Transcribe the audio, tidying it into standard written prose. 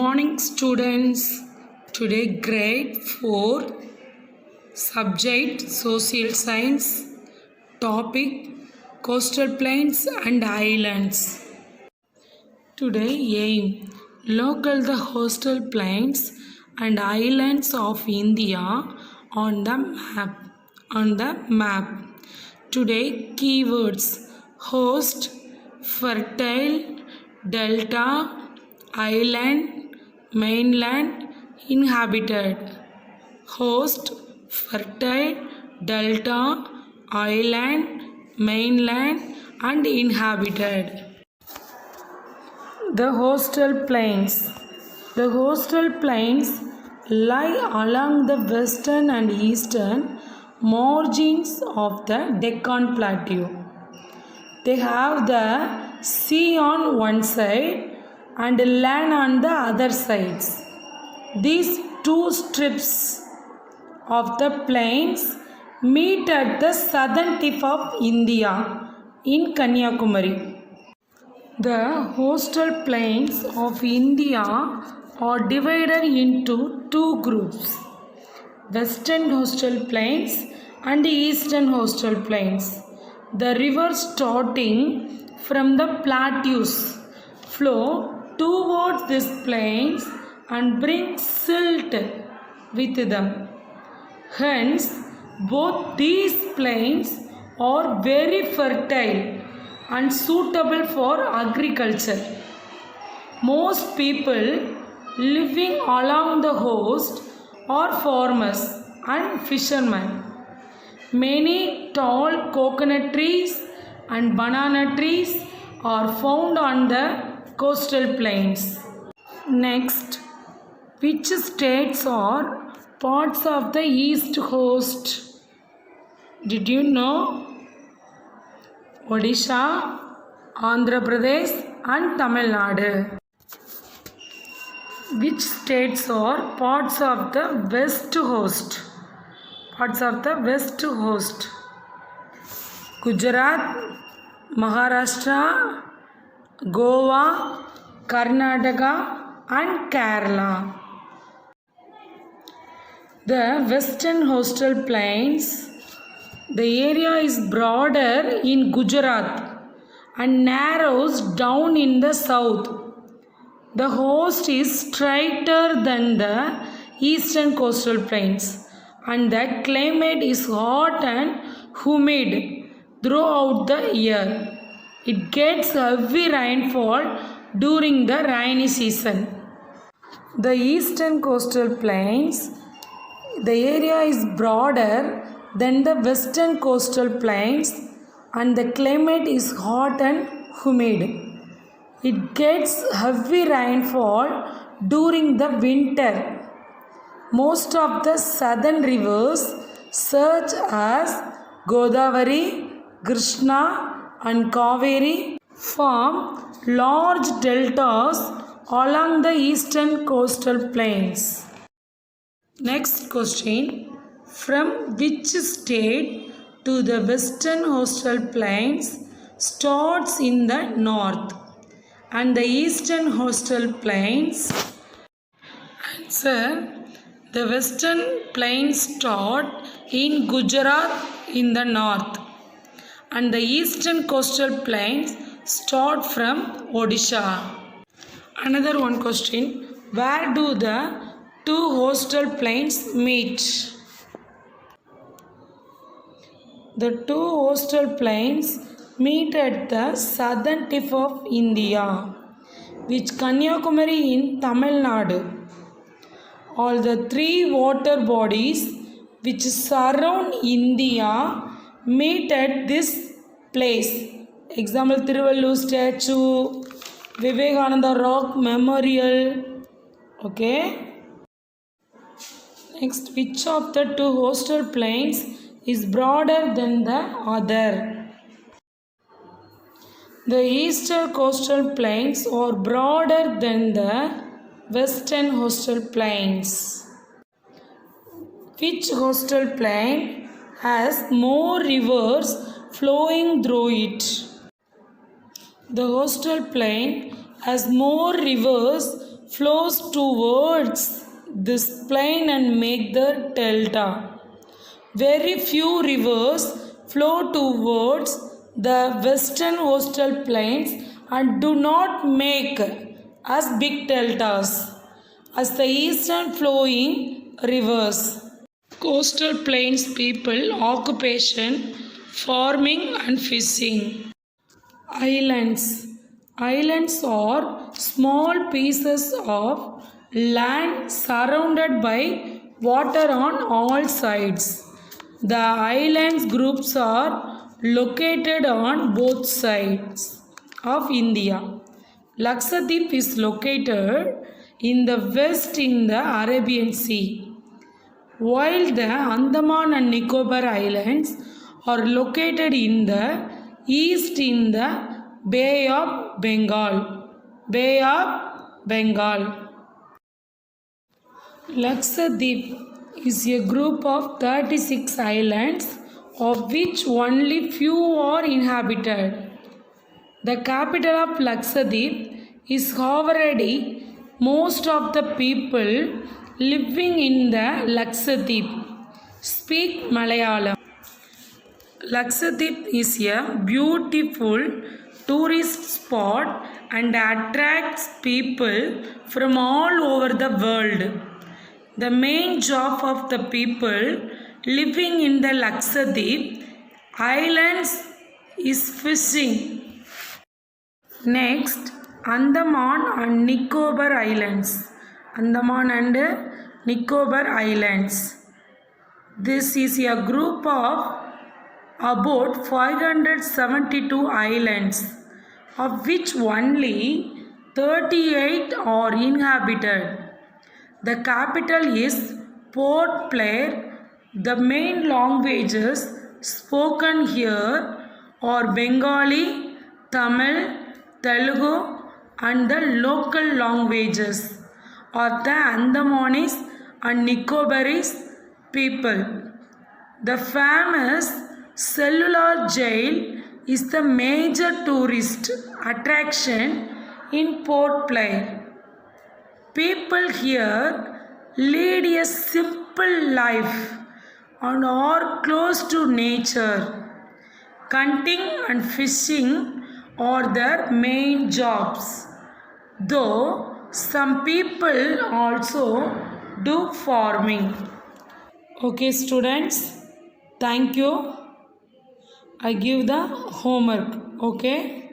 morning students. Today grade 4 subject social science, topic coastal plains and islands. Today aim local the coastal plains and islands of India on the map. Today keywords host, fertile, delta, island, mainland, inhabited. Host, fertile, delta, island, mainland and inhabited. The coastal plains. The coastal plains lie along the western and eastern margins of the Deccan Plateau. They have the sea on one side and land on the other sides. These two strips of the plains meet at the southern tip of India in Kanyakumari. The coastal plains of India are divided into two groups, western coastal plains and eastern coastal plains. The rivers starting from the plateaus flow towards these plains and bring silt with them. Hence, both these plains are very fertile and suitable for agriculture. Most people living along the coast are farmers and fishermen. Many tall coconut trees and banana trees are found on the coastal plains. Next, which states are parts of the east coast? Did you know? Odisha, Andhra Pradesh and Tamil Nadu. Which states are parts of the west coast? Parts of the west coast. Gujarat, Maharashtra, Goa, Karnataka and Kerala. The western coastal plains, the area is broader in Gujarat and narrows down in the south. The coast is straighter than the eastern coastal plains and the climate is hot and humid throughout the year. It gets heavy rainfall during the rainy season. The eastern coastal plains, the area is broader than the western coastal plains and the climate is hot and humid. It gets heavy rainfall during the winter. Most of the southern rivers such as Godavari, Krishna and Kaveri form large deltas along the eastern coastal plains. Next question. From which state to the western coastal plains starts in the north and the eastern coastal plains? Answer. The western plains start in Gujarat in the north and the eastern coastal plains start from Odisha. Another one question. Where do the two coastal plains meet? The two coastal plains meet at the southern tip of India, which Kanyakumari in Tamil Nadu. All the three water bodies which surround India meet at this place. Example, Thiruvallur statue, Vivekananda Rock Memorial. Okay. Next, which of the two coastal plains is broader than the other? The eastern coastal plains are broader than the western coastal plains. Which coastal plain has more rivers flowing through it? The coastal plain has more rivers flows towards this plain and make the delta. Very few rivers flow towards the western coastal plains and do not make as big deltas as the eastern flowing rivers. Coastal plains people occupation farming and fishing. Islands. Islands are small pieces of land surrounded by water on all sides. The islands groups are located on both sides of India. Lakshadweep is located in the west in the Arabian Sea, while the Andaman and Nicobar Islands are located in the east in the Bay of Bengal. Bay of Bengal. Lakshadweep is a group of 36 islands, of which only few are inhabited. The capital of Lakshadweep is Havaradi. Most of the people living in the Lakshadweep speak Malayalam. Lakshadweep is a beautiful tourist spot and attracts people from all over the world. The main job of the people living in the Lakshadweep Islands is fishing. Next, Andaman and Nicobar Islands. Andaman and Nicobar Islands. This is a group of about 572 islands, of which only 38 are inhabited. The capital is Port Blair. The main languages spoken here are Bengali, Tamil, Telugu, and the local languages are the Andamanese and Nicobarese people. The famous cellular jail is the major tourist attraction in Port Blair. People here lead a simple life and are close to nature. Hunting and fishing are their main jobs, though some people also do farming. Okay students, thank you. I give the homework. Okay.